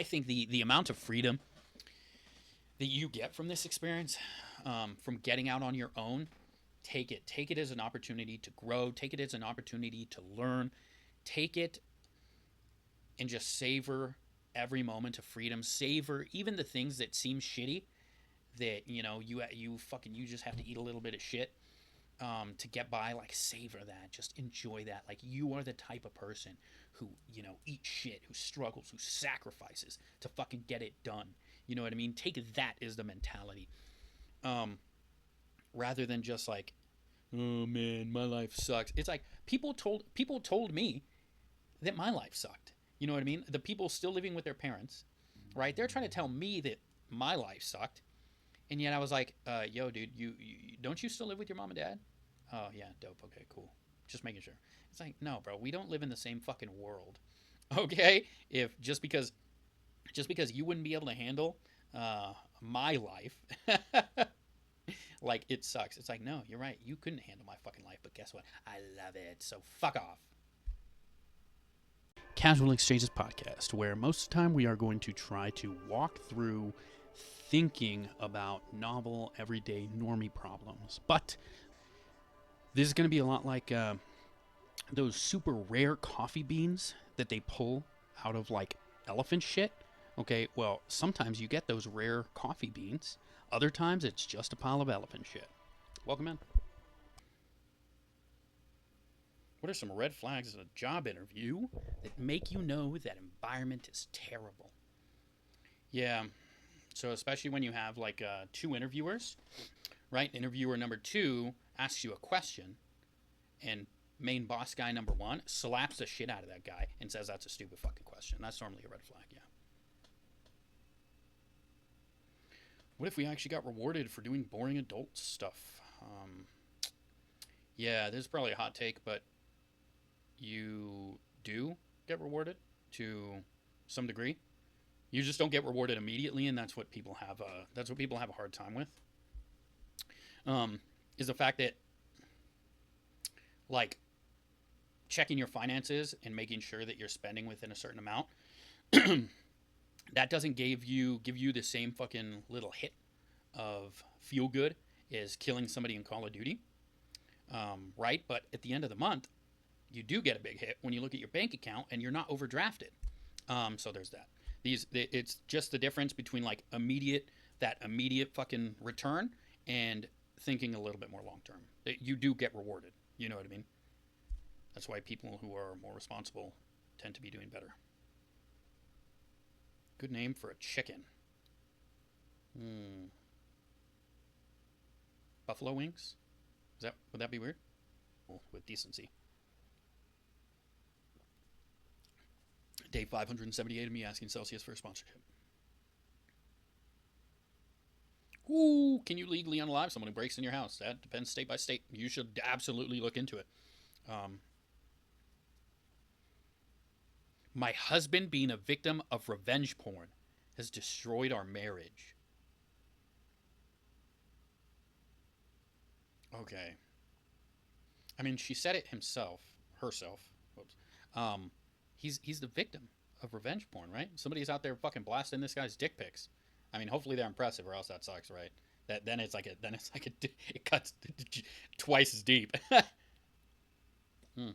I think the amount of freedom that you get from this experience, from getting out on your own, take it as an opportunity to grow, take it as an opportunity to learn, take it and just savor every moment of freedom, savor even the things that seem shitty, that you just have to eat a little bit of shit to get by. Like, savor that, just enjoy that. Like, you are the type of person who eats shit, who struggles, who sacrifices to fucking get it done. You know what I mean? Take that as the mentality, um, rather than just like, oh man, my life sucks. It's like people told me that my life sucked. You know what I mean? The people still living with their parents, right? They're trying to tell me that my life sucked, and yet I was like, yo, dude, you don't you still live with your mom and dad? Oh yeah, dope. Okay, cool. Just making sure. It's like, no, bro, we don't live in the same fucking world. Okay, if just because you wouldn't be able to handle my life, like, it sucks. It's like, no, you're right. You couldn't handle my fucking life, but guess what? I love it. So fuck off. Casual Exchanges podcast, where most of the time we are going to try to walk through thinking about novel, everyday, normie problems. But this is going to be a lot like those super rare coffee beans that they pull out of like elephant shit. Okay, well, sometimes you get those rare coffee beans, other times it's just a pile of elephant shit. Welcome in. What are some red flags in a job interview that make you know that environment is terrible? Yeah, so especially when you have like two interviewers, right? Interviewer number two asks you a question, and main boss guy number one slaps the shit out of that guy and says that's a stupid fucking question. That's normally a red flag, yeah. What if we actually got rewarded for doing boring adult stuff? Yeah, this is probably a hot take, but you do get rewarded to some degree. You just don't get rewarded immediately, and that's what people have a hard time with. Is the fact that, like, checking your finances and making sure that you're spending within a certain amount, that doesn't give you the same fucking little hit of feel good as killing somebody in Call of Duty, right? But at the end of the month, you do get a big hit when you look at your bank account and you're not overdrafted. So there's that. It's just the difference between like immediate fucking return and thinking a little bit more long term. You do get rewarded. You know what I mean? That's why people who are more responsible tend to be doing better. Good name for a chicken. Hmm. Buffalo wings? Would that be weird? With decency. Day 578 of me asking Celsius for a sponsorship. Ooh, can you legally unalive someone who breaks in your house? That depends state by state. You should absolutely look into it. Um, my husband being a victim of revenge porn has destroyed our marriage. Okay. I mean, she said it herself. Whoops. Um, he's the victim of revenge porn, right? Somebody's out there fucking blasting this guy's dick pics. I mean, hopefully they're impressive, or else that sucks, right? It cuts twice as deep. Hmm.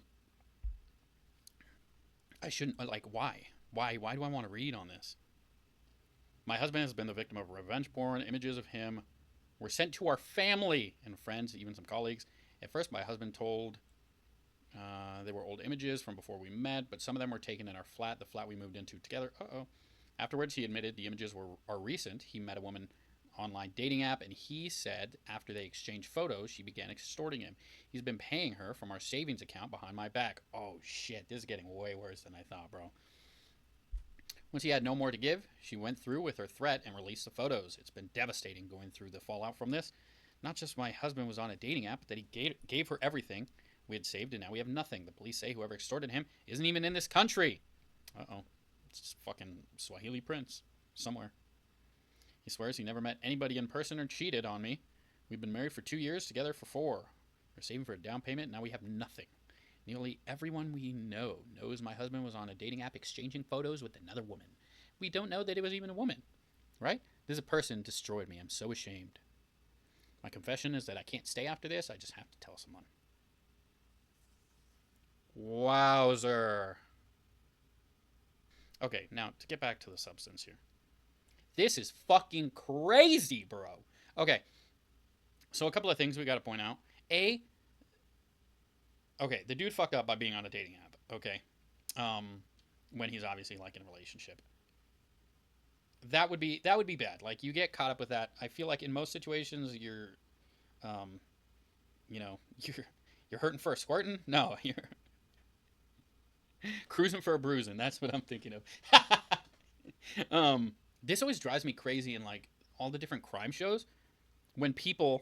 I shouldn't like why why do I want to read on this? My husband has been the victim of revenge porn. Images of him were sent to our family and friends, even some colleagues. At first, my husband told they were old images from before we met, but some of them were taken in our flat, the flat we moved into together. Uh-oh. Afterwards, he admitted the images are recent. He met a woman online dating app, and he said after they exchanged photos, she began extorting him. He's been paying her from our savings account behind my back. Oh, shit. This is getting way worse than I thought, bro. Once he had no more to give, she went through with her threat and released the photos. It's been devastating going through the fallout from this. Not just my husband was on a dating app, but that he gave her everything we had saved, and now we have nothing. The police say whoever extorted him isn't even in this country. Uh-oh. It's just fucking Swahili prince somewhere. He swears he never met anybody in person or cheated on me. We've been married for 2 years, together for 4. We're saving for a down payment, and now we have nothing. Nearly everyone we know knows my husband was on a dating app exchanging photos with another woman. we don't know that it was even a woman, right? This person destroyed me. I'm so ashamed. My confession is that I can't stay after this. I just have to tell someone. Wowzer. Okay, now to get back to the substance here. This is fucking crazy, bro. Okay, so a couple of things we got to point out. A, okay, the dude fucked up by being on a dating app. Okay, when he's obviously like in a relationship. That would be bad. Like you get caught up with that. I feel like in most situations um, you're hurting for a squirting. No, you're cruising for a bruising. That's what I'm thinking of. This always drives me crazy in like all the different crime shows when people,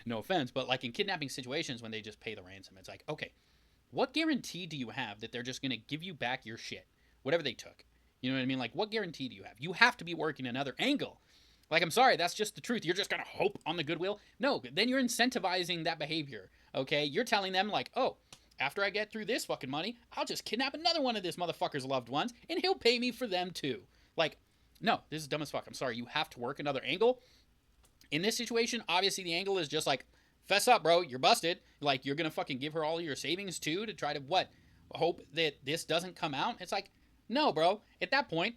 no offense, but like in kidnapping situations when they just pay the ransom. It's like, okay, what guarantee do you have that they're just gonna give you back your shit, whatever they took? You know what I mean? Like, what guarantee do you have? You have to be working another angle. Like, I'm sorry, that's just the truth. You're just gonna hope on the goodwill. No, then you're incentivizing that behavior. Okay, you're telling them like, oh, after I get through this fucking money, I'll just kidnap another one of this motherfucker's loved ones, and he'll pay me for them too. Like, no, this is dumb as fuck. I'm sorry. You have to work another angle. In this situation, obviously the angle is just like, fess up, bro. You're busted. Like, you're gonna fucking give her all your savings too to try to what? Hope that this doesn't come out. It's like, no, bro. At that point,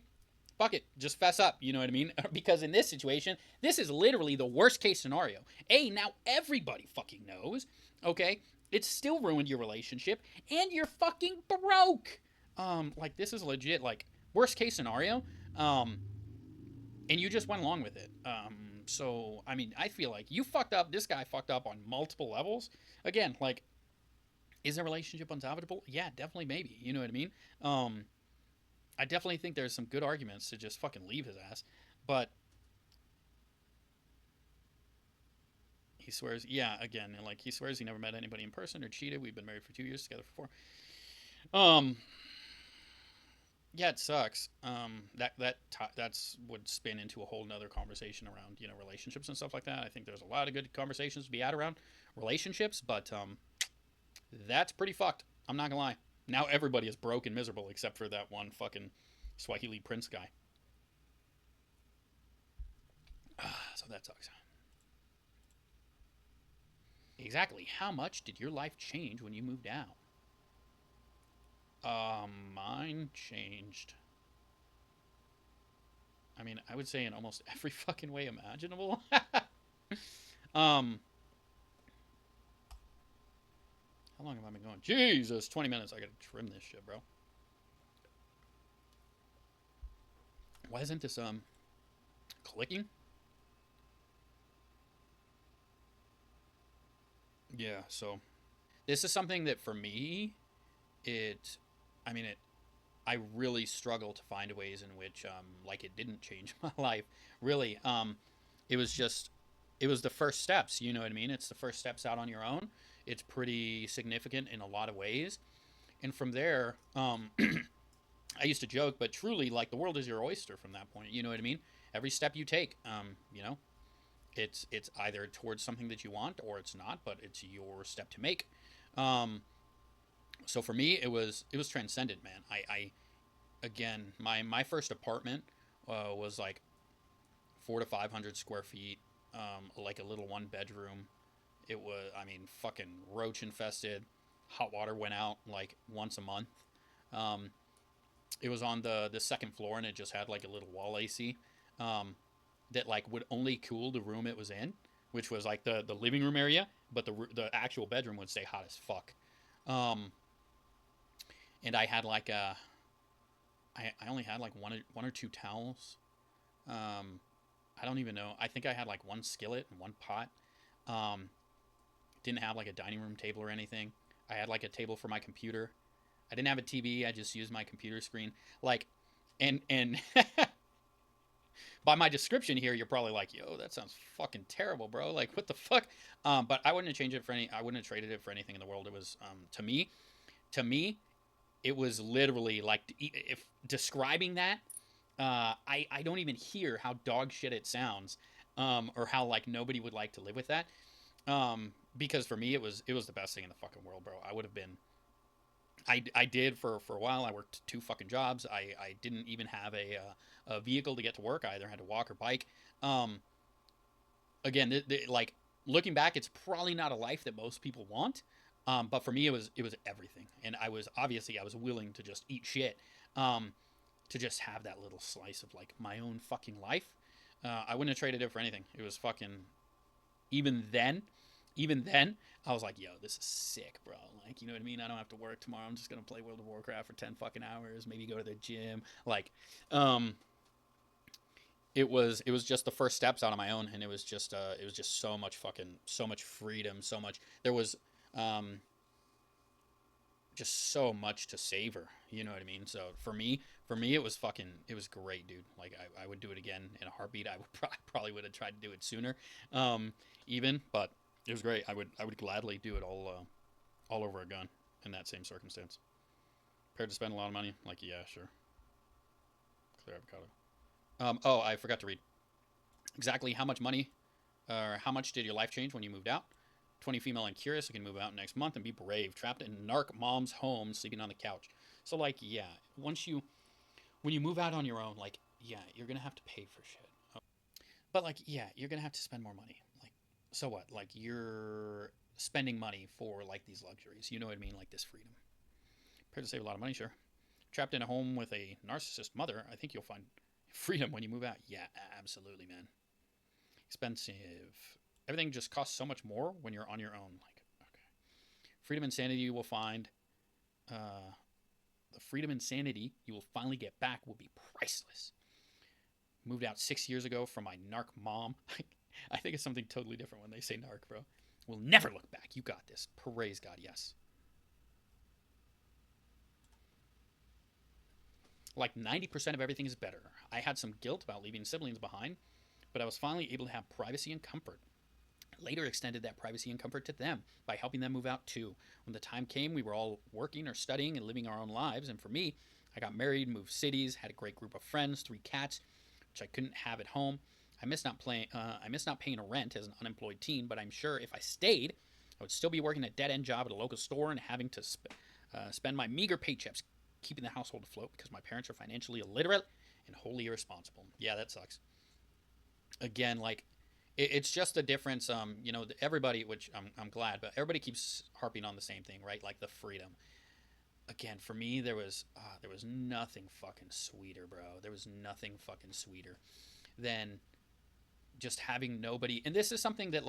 fuck it, just fess up. You know what I mean? Because in this situation, this is literally the worst case scenario. Now everybody fucking knows. Okay, it's still ruined your relationship, and you're fucking broke. Like this is legit. Like worst case scenario. And you just went along with it. So I mean, I feel like you fucked up. This guy fucked up on multiple levels. Again, like, is a relationship unsalvageable? Yeah, definitely, maybe. You know what I mean? I definitely think there's some good arguments to just fucking leave his ass. But he swears, yeah, again, like he swears he never met anybody in person or cheated. We've been married for 2 years, together for 4. Yeah, it sucks. That's would spin into a whole nother conversation around relationships and stuff like that. I think there's a lot of good conversations to be had around relationships, but that's pretty fucked. I'm not gonna lie. Now everybody is broke and miserable except for that one fucking Swahili prince guy. So that sucks. Exactly. How much did your life change when you moved out? Mine changed. I mean, I would say in almost every fucking way imaginable. um, how long have I been going? Jesus, 20 minutes. I gotta trim this shit, bro. Why isn't this clicking? Yeah. So this is something that for me, it. I mean, it. I really struggle to find ways in which like it didn't change my life. Really, it was just it was the first steps. You know what I mean? It's the first steps out on your own. It's pretty significant in a lot of ways, and from there, I used to joke, but truly, like the world is your oyster from that point. You know what I mean? Every step you take, it's either towards something that you want or it's not, but it's your step to make. Um, so for me, it was transcendent, man. I again, my first apartment was like 400 to 500 square feet, like a little 1 bedroom. It was, I mean, fucking roach infested. Hot water went out like once a month. Um, it was on the second floor, and it just had like a little wall AC um, that like would only cool the room it was in, which was like the living room area, but the actual bedroom would stay hot as fuck. Um, and I had like I only had like one or two towels. Um, I don't even know. I think I had like one skillet and one pot. Um, didn't have like a dining room table or anything. I had like a table for my computer. I didn't have a TV. I just used my computer screen. Like, and by my description here, you're probably like, "Yo, that sounds fucking terrible, bro. Like, what the fuck?" But I wouldn't have changed it for any. I wouldn't have traded it for anything in the world. It was to me, it was literally like if describing that. I don't even hear how dog shit it sounds, or how like nobody would like to live with that. Because for me, it was the best thing in the fucking world, bro. I would have been I did for a while. I worked two fucking jobs. I didn't even have a vehicle to get to work. I either had to walk or bike. Um, Again, like looking back, it's probably not a life that most people want. But for me, it was everything, and I was willing to just eat shit, um, to just have that little slice of like my own fucking life. I wouldn't have traded it for anything. It was fucking even then, even then, I was like, yo, this is sick, bro. Like, you know what I mean? I don't have to work tomorrow. I'm just gonna play World of Warcraft for 10 fucking hours. Maybe go to the gym. Like, um, it was just the first steps out on my own, and it was just so much freedom, so much. There was um just so much to savor. You know what I mean? So for me, it was great, dude. Like I would do it again in a heartbeat. I would probably would have tried to do it sooner, um, even, but it was great. I would gladly do it all over again in that same circumstance. Prepared to spend a lot of money? Like yeah, sure. Clear avocado. Oh, I forgot to read exactly how much money or how much did your life change when you moved out? 20 female and curious who can move out next month and be brave, trapped in narc mom's home, sleeping on the couch. So like, yeah, once you when you move out on your own, like, yeah, you're gonna have to pay for shit. But like, yeah, you're gonna have to spend more money. Like, so what? Like, you're spending money for like these luxuries. You know what I mean? Like this freedom. Prepared to save a lot of money, sure. Trapped in a home with a narcissist mother, I think you'll find freedom when you move out. Yeah, absolutely, man. Expensive. Everything just costs so much more when you're on your own. Like, okay. Freedom and sanity you will find. Uh, the freedom and sanity you will finally get back will be priceless. Moved out 6 years ago from my narc mom. I think it's something totally different when they say narc, bro. We'll never look back. You got this. Praise God, yes. Like 90% of everything is better. I had some guilt about leaving siblings behind, but I was finally able to have privacy and comfort. Later extended that privacy and comfort to them by helping them move out too. When the time came, we were all working or studying and living our own lives. And for me, I got married, moved cities, had a great group of friends, three cats, which I couldn't have at home. I miss not paying rent as an unemployed teen, but I'm sure if I stayed, I would still be working a dead end job at a local store and having to spend my meager paychecks keeping the household afloat because my parents are financially illiterate and wholly irresponsible. Yeah, that sucks. Again, like it's just a difference. Everybody, which I'm glad, but everybody keeps harping on the same thing, right? Like the freedom. Again, for me, there was nothing fucking sweeter, bro. There was nothing fucking sweeter than just having nobody. And this is something that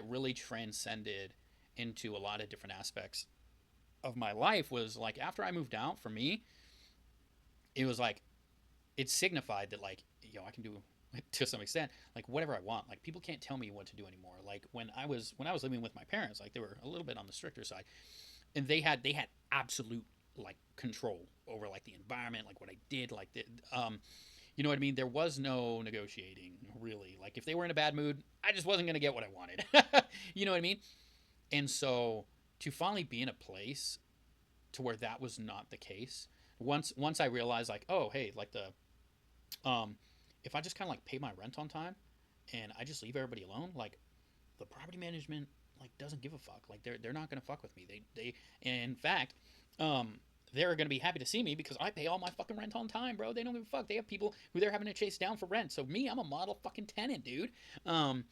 really transcended into a lot of different aspects of my life. Was like after I moved out, for me, it was like it signified that like I can do to some extent like whatever I want. Like people can't tell me what to do anymore. Like when I was living with my parents, like they were a little bit on the stricter side, and they had absolute like control over like the environment, like what I did, like you know what I mean. There was no negotiating really. Like if they were in a bad mood, I just wasn't gonna get what I wanted. You know what I mean? And so to finally be in a place to where that was not the case, once I realized like, oh hey, like the um, if I just kind of like pay my rent on time and I just leave everybody alone, like the property management like doesn't give a fuck. Like they're not gonna fuck with me. They in fact, um, they're gonna be happy to see me because I pay all my fucking rent on time, bro. They don't give a fuck. They have people who they're having to chase down for rent. So me, I'm a model fucking tenant, dude. Um,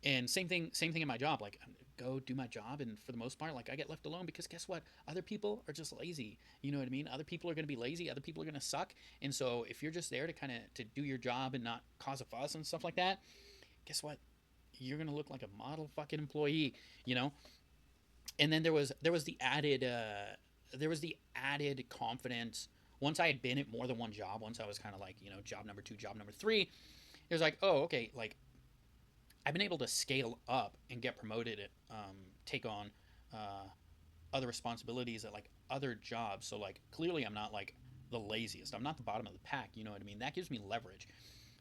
and same thing in my job. Like go do my job, and for the most part, like I get left alone because guess what? Other people are just lazy. You know what I mean? Other people are gonna be lazy. Other people are gonna suck. And so if you're just there to kind of to do your job and not cause a fuss and stuff like that, guess what? You're gonna look like a model fucking employee. You know. And then there was the added confidence once I had been at more than one job. Once I was kind of like job number two, job number three. It was like, oh okay, like I've been able to scale up and get promoted at take on uh, other responsibilities at like other jobs. So like clearly I'm not like the laziest. I'm not the bottom of the pack. You know what I mean? That gives me leverage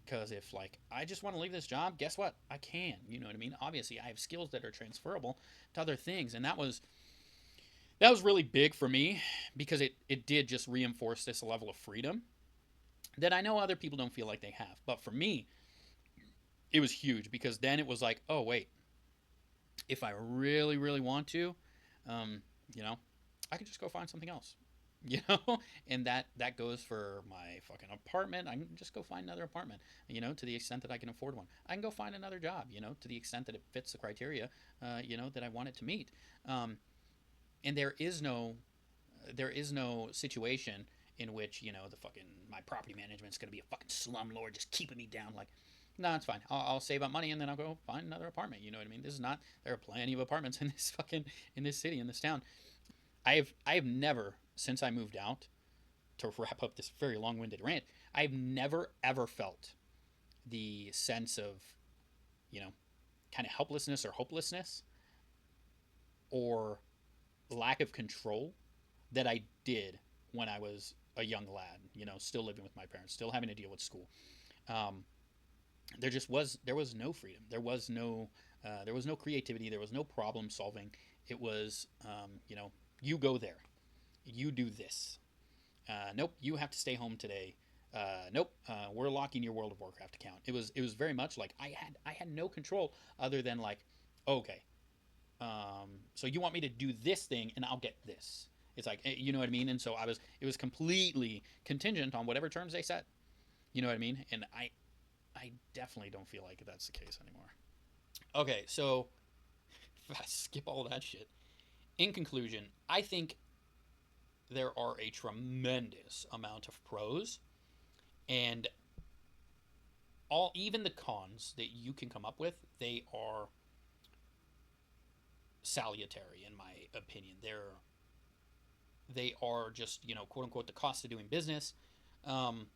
because if like I just want to leave this job, guess what? I can. You know what I mean? Obviously, I have skills that are transferable to other things, and that was really big for me because it did just reinforce this level of freedom that I know other people don't feel like they have. But for me, it was huge because then it was like, oh wait, if I really really want to, um, you know, I could just go find something else, you know. And that goes for my fucking apartment. I can just go find another apartment, you know, to the extent that I can afford one. I can go find another job, you know, to the extent that it fits the criteria, you know, that I want it to meet. um, and there is no situation in which, you know, the fucking my property management's gonna be a fucking slumlord just keeping me down. Like, no, it's fine. I'll save up money and then I'll go find another apartment. You know what I mean? This is not. There are plenty of apartments in this fucking in this city, in this town. I have never, since I moved out, to wrap up this very long-winded rant, I've never ever felt the sense of, you know, kind of helplessness or hopelessness or lack of control that I did when I was a young lad, you know, still living with my parents, still having to deal with school. Um, there was no freedom. There was no creativity. There was no problem solving. It was, you know, you go there, you do this. Nope, you have to stay home today. Nope, we're locking your World of Warcraft account. It was very much like I had no control other than like, okay, so you want me to do this thing and I'll get this. It's like, you know what I mean. And so it was completely contingent on whatever terms they set. You know what I mean. And I definitely don't feel like that's the case anymore. Okay, so skip all that shit. In conclusion, I think there are a tremendous amount of pros and all even the cons that you can come up with, they are salutary in my opinion. They are just, you know, quote unquote, the cost of doing business. Um,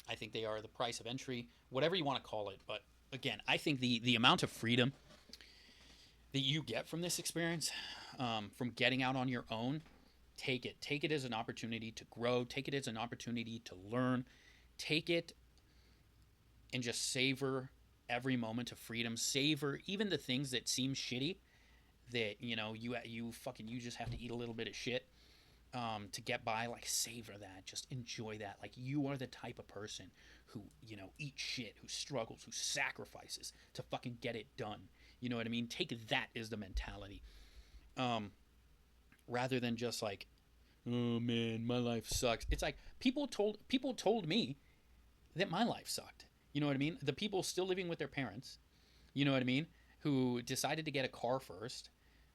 I think they are the price of entry, whatever you want to call it. But again, I think the amount of freedom that you get from this experience, from getting out on your own, take it as an opportunity to grow, take it as an opportunity to learn, take it and just savor every moment of freedom, savor even the things that seem shitty, that, you know, you just have to eat a little bit of shit, to get by. Like, savor that, just enjoy that. Like, you are the type of person who, you know, eats shit, who struggles, who sacrifices to fucking get it done. You know what I mean? Take that as the mentality, um, rather than just like, oh man, my life sucks. It's like people told me that my life sucked. You know what I mean? The people still living with their parents, you know what I mean, who decided to get a car first,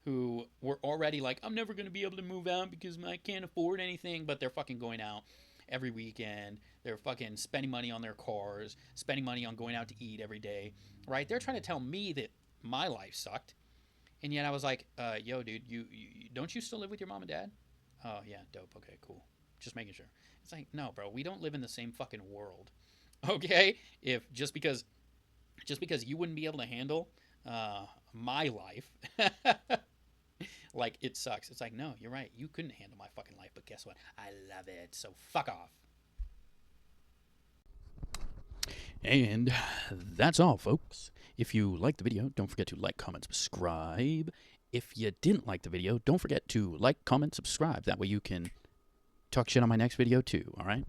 who were already like, I'm never going to be able to move out because I can't afford anything, but they're fucking going out every weekend. They're fucking spending money on their cars, spending money on going out to eat every day, right? They're trying to tell me that my life sucked. And yet I was like, yo, dude, you don't you still live with your mom and dad? Oh, yeah, dope. Okay, cool. Just making sure. It's like, no, bro, we don't live in the same fucking world. Okay? If just because you wouldn't be able to handle my life, like, it sucks. It's like, no, you're right. You couldn't handle my fucking life, but guess what? I love it. So fuck off. And that's all, folks. If you liked the video, don't forget to like, comment, subscribe. If you didn't like the video, don't forget to like, comment, subscribe. That way you can talk shit on my next video too, all right?